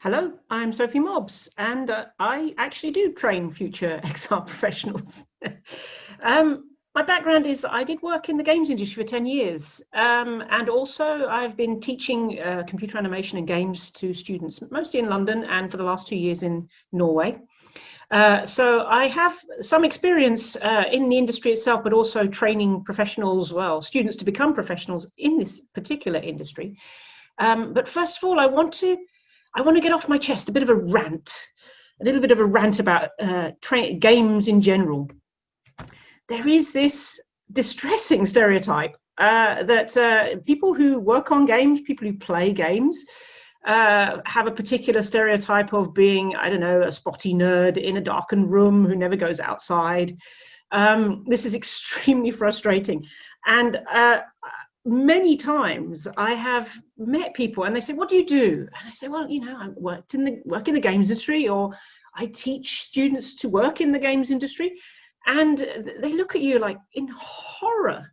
Hello, I'm Sophie MOBBS, and I actually do train future XR professionals. My background is I did work in the games industry for 10 years, and also I've been teaching computer animation and games to students, mostly in London and for the last 2 years in Norway. So I have some experience in the industry itself, but also training professionals, well, students to become professionals in this particular industry. But first of all, I want to get off my chest a little bit of a rant about games in general. There is this distressing stereotype that people who work on games, people who play games, have a particular stereotype of being, I don't know, a spotty nerd in a darkened room who never goes outside. This is extremely frustrating. And many times I have met people and they say, what do you do? And I say, well, you know, I work in the games industry, or I teach students to work in the games industry. And they look at you like in horror.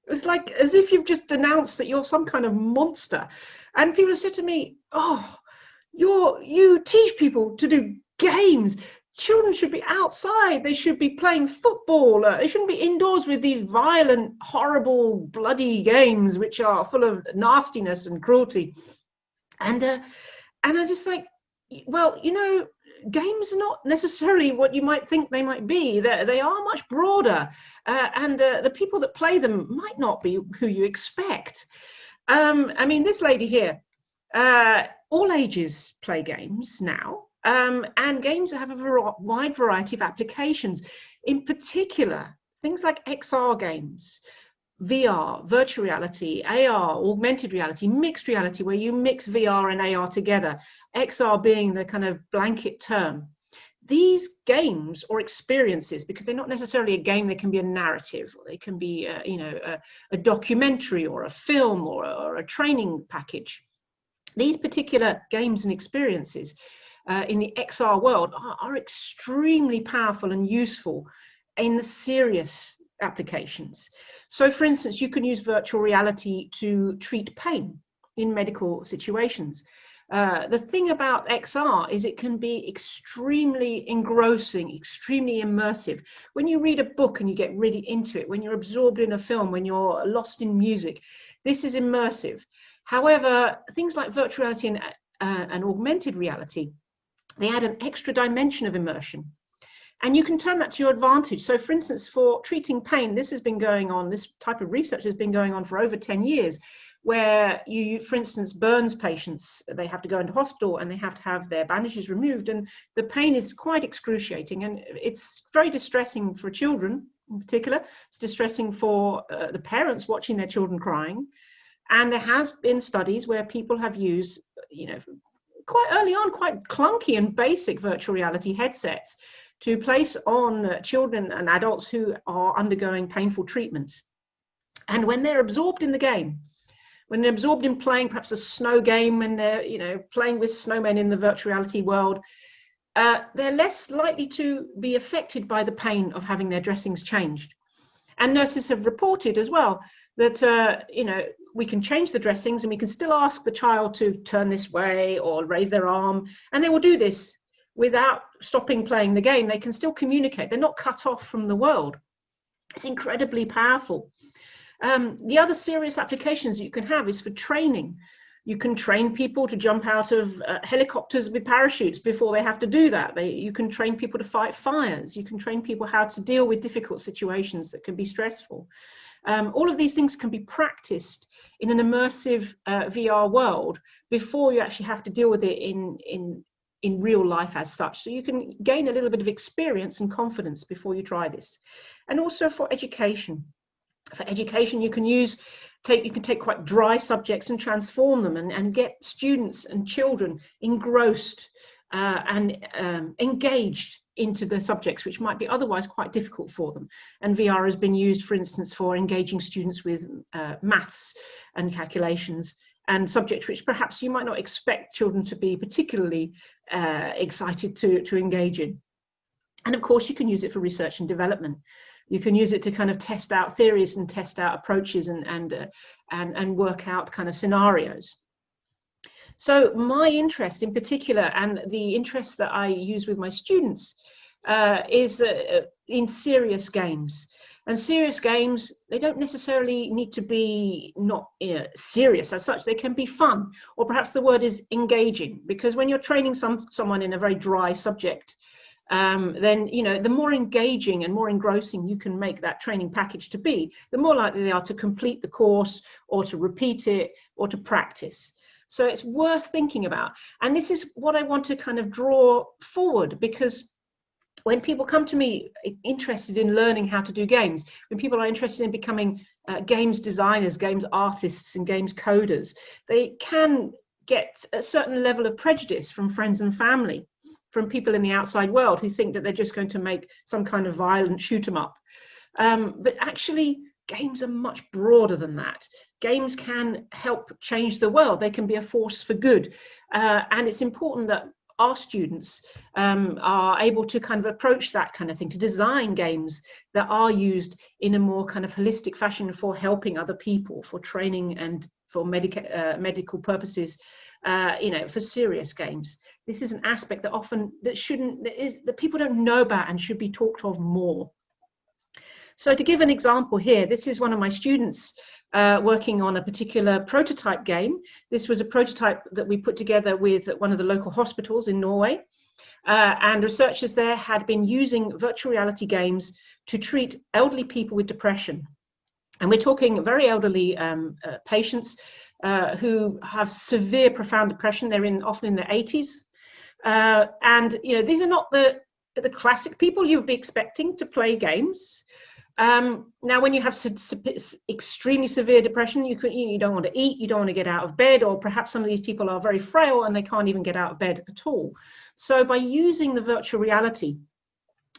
It's like as if you've just announced that you're some kind of monster. And people have said to me, oh, you teach people to do games. Children should be outside. They should be playing football. They shouldn't be indoors with these violent, horrible, bloody games which are full of nastiness and cruelty. And I'm just like, well, you know, games are not necessarily what you might think they might be. They are much broader, and the people that play them might not be who you expect. I mean, this lady here, all ages play games now. And games have a wide variety of applications. In particular, things like XR games, VR, virtual reality, AR, augmented reality, mixed reality, where you mix VR and AR together, XR being the kind of blanket term. These games or experiences, because they're not necessarily a game, they can be a narrative, or they can be a documentary or a film or a training package. These particular games and experiences in the XR world are extremely powerful and useful in the serious applications. So for instance, you can use virtual reality to treat pain in medical situations. The thing about XR is it can be extremely engrossing, extremely immersive. When you read a book and you get really into it, when you're absorbed in a film, when you're lost in music, this is immersive. However, things like virtual reality and augmented reality, they add an extra dimension of immersion. And you can turn that to your advantage. So for instance, for treating pain, this type of research has been going on for over 10 years, where for instance, burns patients, they have to go into hospital and they have to have their bandages removed. And the pain is quite excruciating, and it's very distressing for children in particular. It's distressing for the parents watching their children crying. And there has been studies where people have used, quite early on, quite clunky and basic virtual reality headsets to place on children and adults who are undergoing painful treatments. And when they're absorbed in the game, when they're absorbed in playing perhaps a snow game, and they're playing with snowmen in the virtual reality world, they're less likely to be affected by the pain of having their dressings changed. And nurses have reported as well that we can change the dressings and we can still ask the child to turn this way or raise their arm, and they will do this without stopping playing the game. They can still communicate. They're not cut off from the world. It's incredibly powerful. The other serious applications you can have is for training. You can train people to jump out of helicopters with parachutes before they have to do that. You can train people to fight fires. You can train people how to deal with difficult situations that can be stressful. All of these things can be practiced in an immersive VR world before you actually have to deal with it in real life as such. So you can gain a little bit of experience and confidence before you try this. And also for education. For education, you can take quite dry subjects and transform them and get students and children engrossed and engaged into the subjects which might be otherwise quite difficult for them. And VR has been used, for instance, for engaging students with maths and calculations and subjects which perhaps you might not expect children to be particularly excited to engage in. And of course, you can use it for research and development. You can use it to kind of test out theories and test out approaches and work out kind of scenarios. So my interest in particular, and the interest that I use with my students, is in serious games. And serious games, they don't necessarily need to be not serious as such. They can be fun, or perhaps the word is engaging, because when you're training someone in a very dry subject, then the more engaging and more engrossing you can make that training package to be, the more likely they are to complete the course or to repeat it or to practice. So it's worth thinking about. And this is what I want to kind of draw forward, because when people come to me interested in learning how to do games, when people are interested in becoming games designers, games artists, and games coders, they can get a certain level of prejudice from friends and family, from people in the outside world who think that they're just going to make some kind of violent shoot 'em up. But actually, games are much broader than that. Games can help change the world. They can be a force for good. And it's important that our students are able to kind of approach that kind of thing, to design games that are used in a more kind of holistic fashion for helping other people, for training and for medical purposes, for serious games. This is an aspect that often that people don't know about and should be talked of more. So to give an example here, this is one of my students working on a particular prototype game. This was a prototype that we put together with one of the local hospitals in Norway. And researchers there had been using virtual reality games to treat elderly people with depression. And we're talking very elderly patients who have severe, profound depression. They're often in their 80s. And these are not the classic people you would be expecting to play games. Now, when you have extremely severe depression, you don't want to eat, you don't want to get out of bed, or perhaps some of these people are very frail and they can't even get out of bed at all. So by using the virtual reality,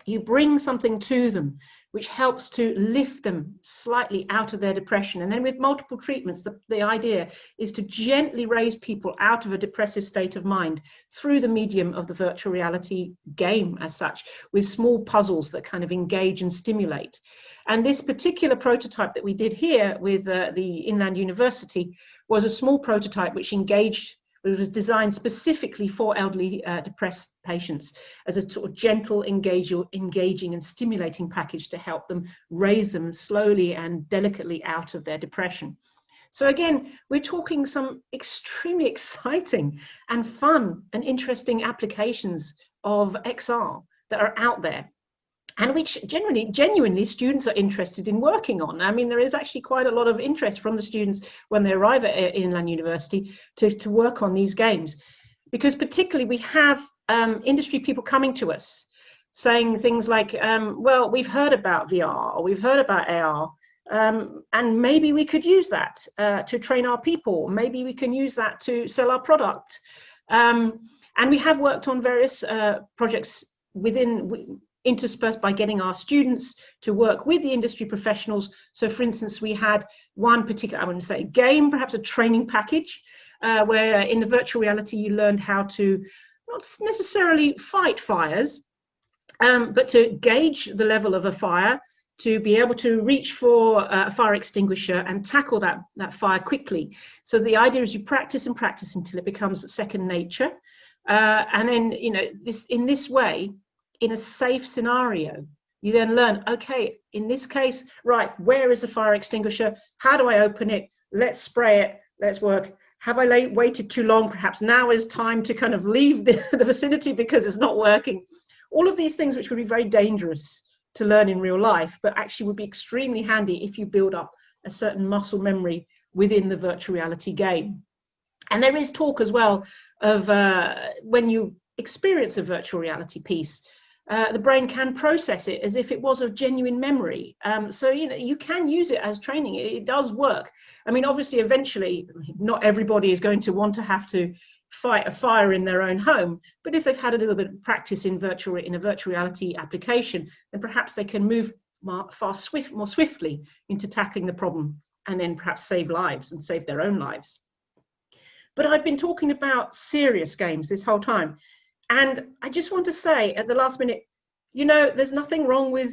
you bring something to them which helps to lift them slightly out of their depression. And then with multiple treatments, the idea is to gently raise people out of a depressive state of mind through the medium of the virtual reality game as such, with small puzzles that kind of engage and stimulate. And this particular prototype that we did here with the Inland University was a small prototype which was designed specifically for elderly depressed patients as a sort of gentle, engaging and stimulating package to help them raise them slowly and delicately out of their depression. So again, we're talking some extremely exciting and fun and interesting applications of XR that are out there, and which genuinely students are interested in working on. I mean, there is actually quite a lot of interest from the students when they arrive at Inland University to work on these games, because particularly we have industry people coming to us saying things like, well, we've heard about VR or we've heard about AR, and maybe we could use that to train our people. Maybe we can use that to sell our product. And we have worked on various projects interspersed by getting our students to work with the industry professionals. So for instance, we had one particular, I wouldn't say game, perhaps a training package, where in the virtual reality you learned how to not necessarily fight fires, but to gauge the level of a fire, to be able to reach for a fire extinguisher and tackle that fire quickly. So the idea is you practice and practice until it becomes second nature. And then, in this way, in a safe scenario, you then learn, okay, in this case, right, where is the fire extinguisher? How do I open it? Let's spray it. Let's work. Have I waited too long? Perhaps now is time to kind of leave the vicinity because it's not working. All of these things which would be very dangerous to learn in real life, but actually would be extremely handy if you build up a certain muscle memory within the virtual reality game. And there is talk as well of when you experience a virtual reality piece, the brain can process it as if it was a genuine memory. So, you can use it as training. It does work. I mean, obviously, eventually, not everybody is going to want to have to fight a fire in their own home. But if they've had a little bit of practice in a virtual reality application, then perhaps they can move more swiftly into tackling the problem, and then perhaps save lives and save their own lives. But I've been talking about serious games this whole time. And I just want to say at the last minute, there's nothing wrong with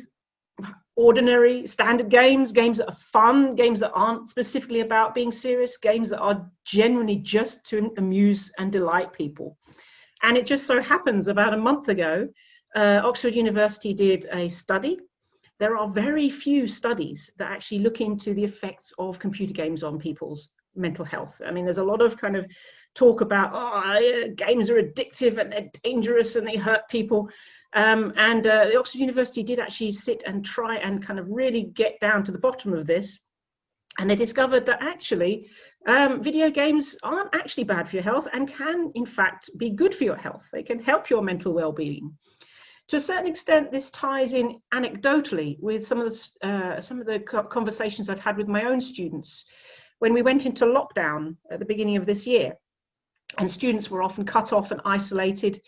ordinary standard games, games that are fun, games that aren't specifically about being serious, games that are genuinely just to amuse and delight people. And it just so happens about a month ago, Oxford University did a study. There are very few studies that actually look into the effects of computer games on people's mental health. I mean, there's a lot of kind of talk about, oh, games are addictive and they're dangerous and they hurt people. The Oxford University did actually sit and try and kind of really get down to the bottom of this. And they discovered that actually video games aren't actually bad for your health and can, in fact, be good for your health. They can help your mental well-being. To a certain extent, this ties in anecdotally with some of the conversations I've had with my own students when we went into lockdown at the beginning of this year. And students were often cut off and isolated.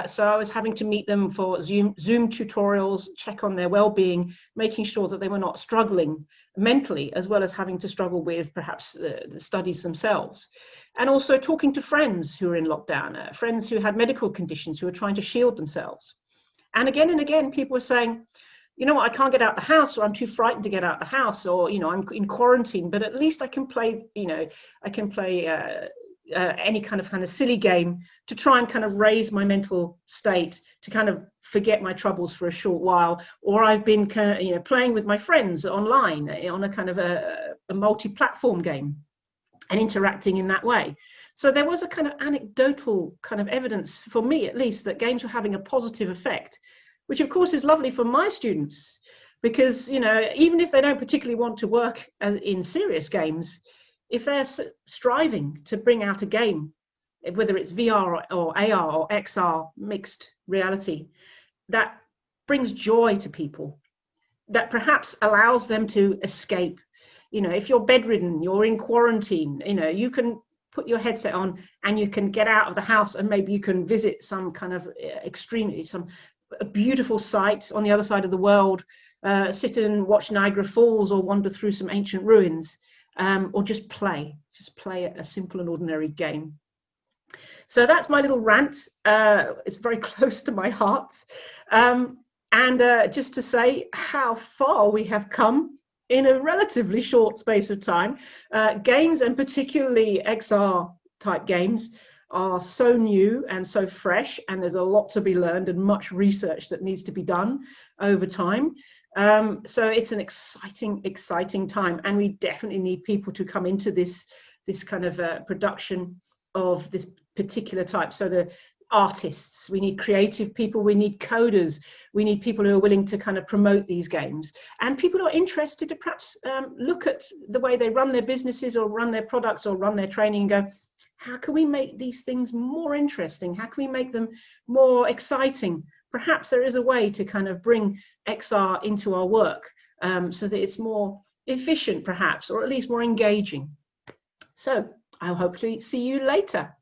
So I was having to meet them for Zoom tutorials, check on their well-being, making sure that they were not struggling mentally, as well as having to struggle with perhaps the studies themselves. And also talking to friends who were in lockdown, friends who had medical conditions, who were trying to shield themselves. And again, people were saying, you know what, I can't get out the house, or I'm too frightened to get out the house, or, you know, I'm in quarantine, but at least I can play, you know, I can play any kind of silly game to try and kind of raise my mental state, to kind of forget my troubles for a short while. Or I've been kind of, you know, playing with my friends online on a kind of a multi-platform game and interacting in that way. So there was a kind of anecdotal kind of evidence, for me at least, that games were having a positive effect, which of course is lovely for my students, because, you know, even if they don't particularly want to work in serious games, if they're striving to bring out a game, whether it's VR or AR or XR, mixed reality, that brings joy to people, that perhaps allows them to escape. You know, if you're bedridden, you're in quarantine, you know, you can put your headset on and you can get out of the house, and maybe you can visit some kind of a beautiful site on the other side of the world, sit and watch Niagara Falls, or wander through some ancient ruins, or just play a simple and ordinary game. So that's my little rant. It's very close to my heart. Just to say how far we have come in a relatively short space of time. Games, and particularly XR type games, are so new and so fresh, and there's a lot to be learned and much research that needs to be done over time. So it's an exciting time, and we definitely need people to come into this kind of production of this particular type. So the artists, we need creative people, we need coders, we need people who are willing to kind of promote these games, and people who are interested to perhaps look at the way they run their businesses or run their products or run their training and go, how can we make these things more interesting? How can we make them more exciting? Perhaps there is a way to kind of bring XR into our work, so that it's more efficient perhaps, or at least more engaging. So I'll hopefully see you later.